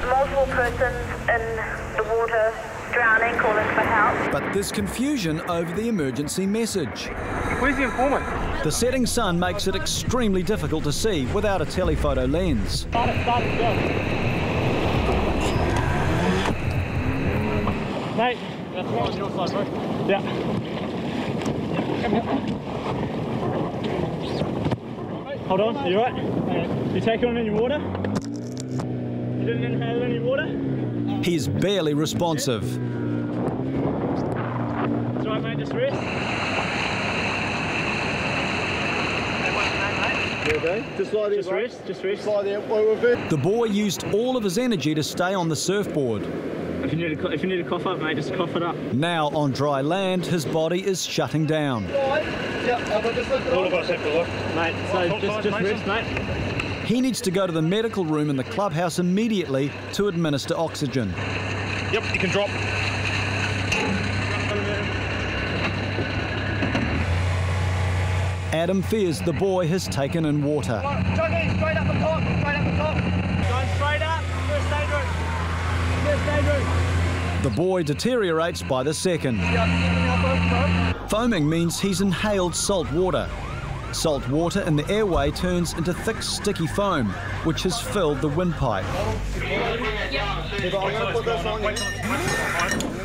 multiple persons in the water drowning, calling for help. But there's confusion over the emergency message. Where's the informant? The setting sun makes it extremely difficult to see without a telephoto lens. Start it, go. Mate, that's one on your side, bro. Yeah. Come here. Hold on, are you right? You take on any water? You didn't inhale any water? He's barely responsive. It's all right, mate, just rest. Just lie there, Just rest. Lie there. The boy used all of his energy to stay on the surfboard. If you need to cough up, mate, just cough it up. Now on dry land, his body is shutting down. All of us have to look. Mate, so just rest, mate. He needs to go to the medical room in the clubhouse immediately to administer oxygen. Yep, you can drop. Adam fears the boy has taken in water. Johnny, straight up the top. Going straight up. First aid room. The boy deteriorates by the second. Foaming means he's inhaled salt water. Salt water in the airway turns into thick, sticky foam, which has filled the windpipe.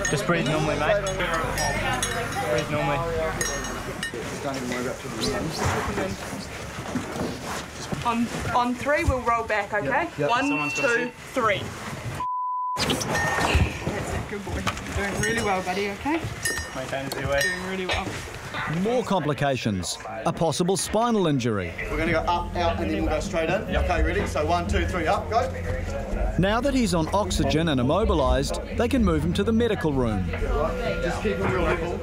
Just breathe normally, mate. Breathe normally. On three, we'll roll back, okay? Yep. 1, 2, 3. That's it, good boy. You're doing really well, buddy, okay? Maintain the way. Doing really well. More complications. A possible spinal injury. We're going to go up, out, and then we'll go straight in. Okay, ready? So 1, 2, 3, up, go. Now that he's on oxygen and immobilised, they can move him to the medical room. Just keep him real level.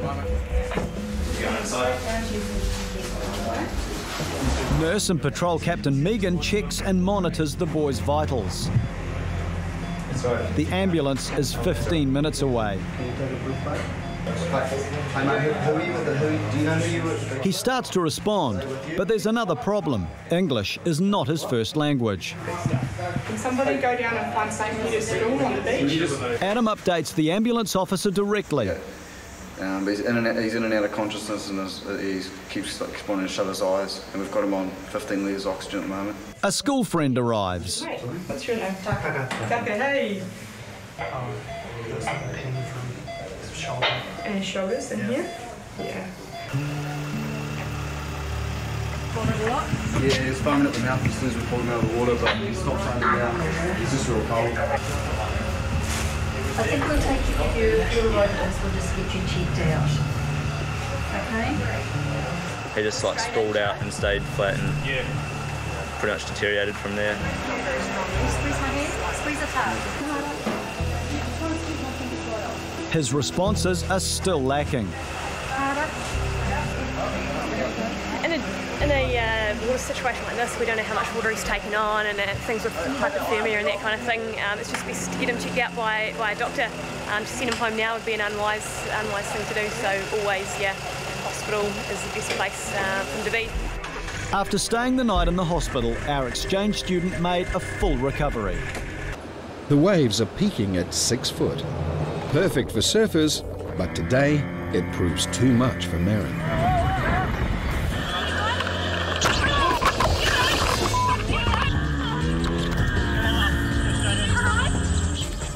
Nurse and patrol captain Megan checks and monitors the boy's vitals. The ambulance is 15 minutes away. He starts to respond, but there's another problem. English is not his first language. Can somebody go down and find St. Peter's School on the beach? Adam updates the ambulance officer directly. He's in and out of consciousness, and he keeps wanting to shut his eyes, and we've got him on 15 litres of oxygen at the moment. A school friend arrives. Hey, what's your name? Taka, hey. And his shoulders in here? Yeah. Foaming a lot? Yeah, he's foaming at the mouth as soon as we pulled him out of the water, but he's not foaming now. He's just real cold. I think we'll take you, if you're right, we'll just get you checked out. Okay? He just like sprawled out and stayed flat and pretty much deteriorated from there. Squeeze my hand, squeeze the top. His responses are still lacking. In a water situation like this, we don't know how much water he's taken on, and things with hypothermia and that kind of thing. It's just best to get him checked out by a doctor. To send him home now would be an unwise thing to do. So always, hospital is the best place for him to be. After staying the night in the hospital, our exchange student made a full recovery. The waves are peaking at 6 foot. Perfect for surfers, but today it proves too much for Merrin.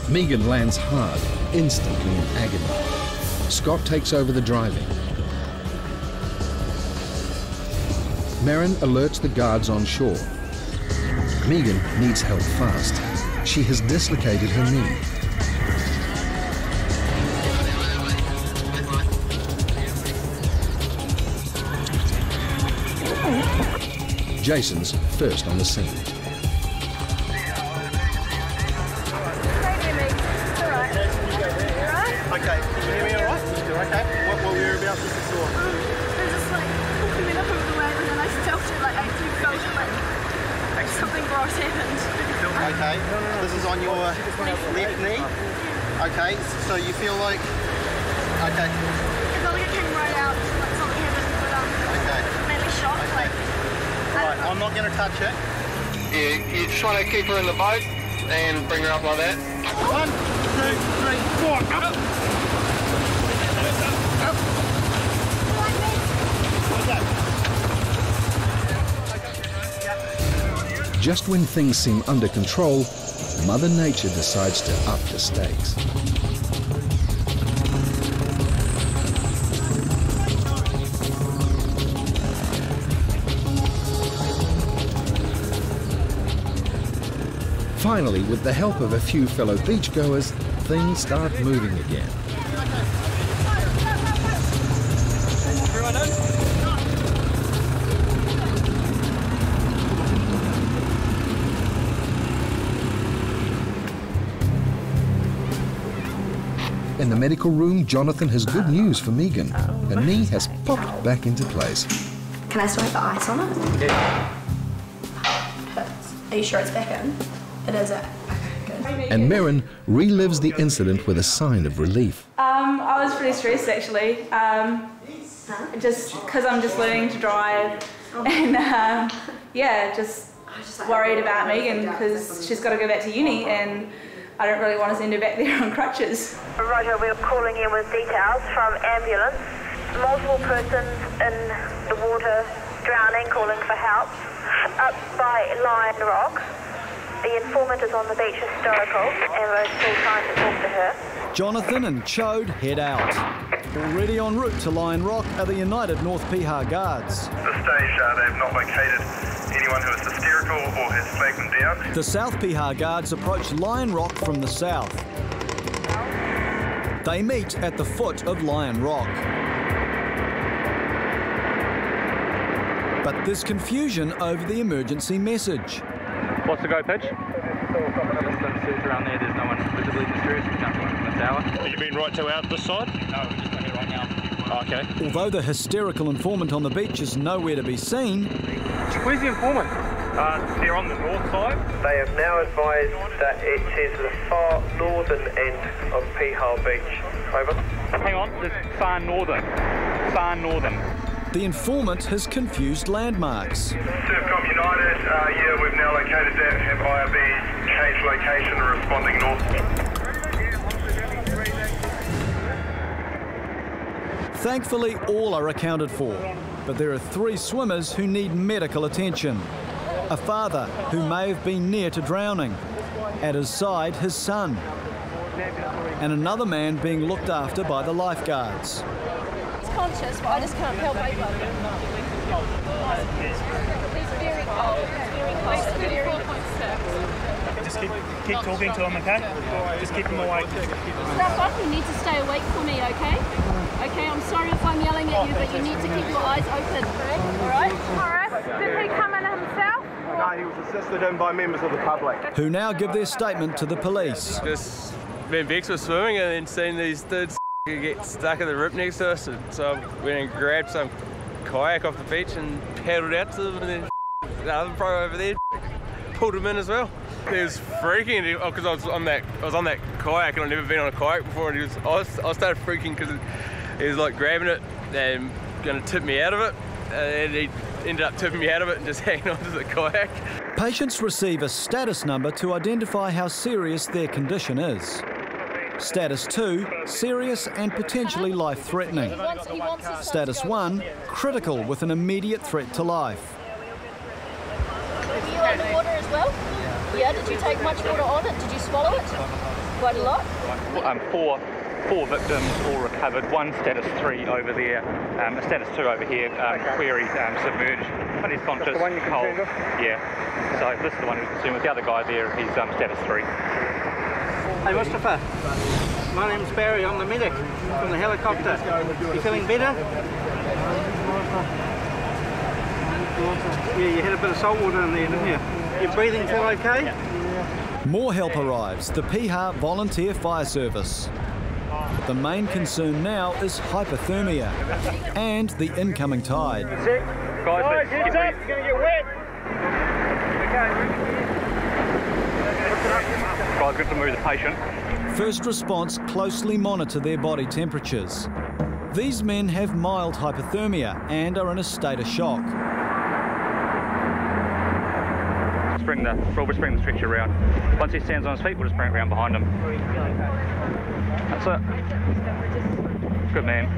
Megan lands hard, instantly in agony. Scott takes over the driving. Merrin alerts the guards on shore. Megan needs help fast. She has dislocated her knee. Jason's first on the scene. Okay, can you hear me all right? You're okay? What whereabouts is this all? There's just like coming up over the wave, and then I felt it like something gross happened. Okay, this is on your left knee. Okay, so you feel like okay. It felt like it came right out, like something happened, but okay. Maybe shocked. Okay. Like Right, I'm not going to touch it. Yeah, you just want to keep her in the boat. and bring her up like that. 1, 2, 3, 4, up. Just when things seem under control, Mother Nature decides to up the stakes. Finally, with the help of a few fellow beachgoers, things start moving again. In the medical room, Jonathan has good news for Megan. Her knee has popped back into place. Can I still have the ice on it? Yeah. It hurts. Are you sure it's back in? It is it. Okay, good. And Merrin relives the incident with a sign of relief. I was pretty stressed actually. Just because I'm just learning to drive, and yeah, just worried about Megan because she's got to go back to uni, and I don't really want to send her back there on crutches. Roger, we're calling in with details from ambulance. Multiple persons in the water drowning, calling for help. Up by Lion Rock. The informant is on the beach historical, and we're still trying to talk to her. Jonathan and Chode head out. Already en route to Lion Rock are the United North Piha Guards. At this stage, they have not located anyone who is hysterical or has flagged them down. The South Piha Guards approach Lion Rock from the south. They meet at the foot of Lion Rock. But there's confusion over the emergency message. What's the go pitch? Around there, there's no one visibly distressed. Jumping from the tower. Have you been right to out this side? No, we're just here right now. Oh, okay. Although the hysterical informant on the beach is nowhere to be seen. Where's the informant? They're on the north side. They have now advised that it is the far northern end of Piha Beach. Over. Hang on, it's far northern. Far northern. The informant has confused landmarks. Surfcom United, yeah, we've now located that, have IRB case location and responding north. Thankfully, all are accounted for, but there are 3 swimmers who need medical attention. A father who may have been near to drowning. At his side, his son. And another man being looked after by the lifeguards. Conscious, but I just can't help over. He's very cold. Just keep talking to him, okay? Just keep him awake. Strap up, you need to stay awake for me, okay? Okay, I'm sorry if I'm yelling at you, but you need to keep your eyes open. Alright? Alright, did he come in himself? No, he was assisted in by members of the public. Who now give their statement to the police. Just been vexed with swimming and then seen these dudes get stuck in the rip next to us, so I went and grabbed some kayak off the beach and paddled out to them, and then the other pro over there pulled him in as well. He was freaking because I was on that kayak and I'd never been on a kayak before, and I started freaking because he was like grabbing it and going to tip me out of it, and he ended up tipping me out of it and just hanging onto the kayak. Patients receive a status number to identify how serious their condition is. Status 2, serious and potentially life-threatening. Status 1, critical with an immediate threat to life. Were you on the water as well? Yeah, did you take much water on it? Did you swallow it? Quite a lot? Four victims all recovered. One status 3 over there, a status 2 over here, queried submerged, but he's conscious, cold. Yeah, so this is the one who's concerned with. The other guy there, he's status 3. Hey Mustafa, my name's Barry, I'm the medic from the helicopter. You feeling better? Yeah, you had a bit of salt water in there, didn't you? Your breathing feel okay? More help arrives, the Piha Volunteer Fire Service. The main concern now is hypothermia and the incoming tide. Guys, heads up, you're going to get wet. Guys, good to move the patient. First response closely monitor their body temperatures. These men have mild hypothermia and are in a state of shock. just bring the stretcher around. Once he stands on his feet, we'll just bring it around behind him. That's it. Good man.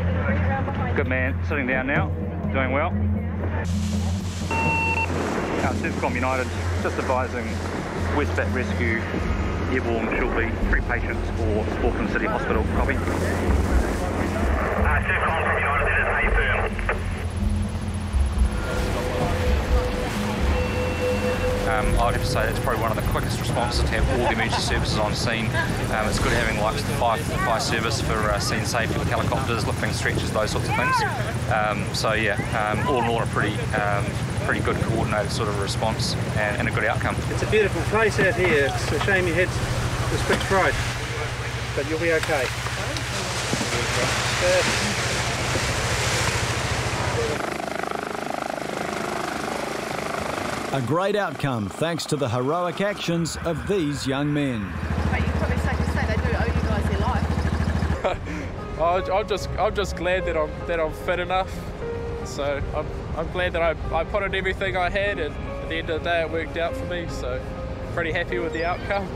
Good man. Sitting down now, doing well. Our Servcom United just advising Westpac Rescue airborne shortly. 3 patients for Auckland City Hospital. Copy. Servcom from United, this is how you firm. I'd have to say that's probably one of the quickest responses to have all the emergency services on scene. It's good having like the fire service for scene safety with helicopters, lifting stretchers, those sorts of things. So yeah, all in all a pretty good coordinated sort of response and a good outcome. It's a beautiful place out here. It's a shame you had this quick fright, but you'll be okay. A great outcome thanks to the heroic actions of these young men. But you probably safe to say they do owe you guys their life. I'm just glad that I'm fit enough. So I'm glad that I put in everything I had, and at the end of the day it worked out for me. So pretty happy with the outcome.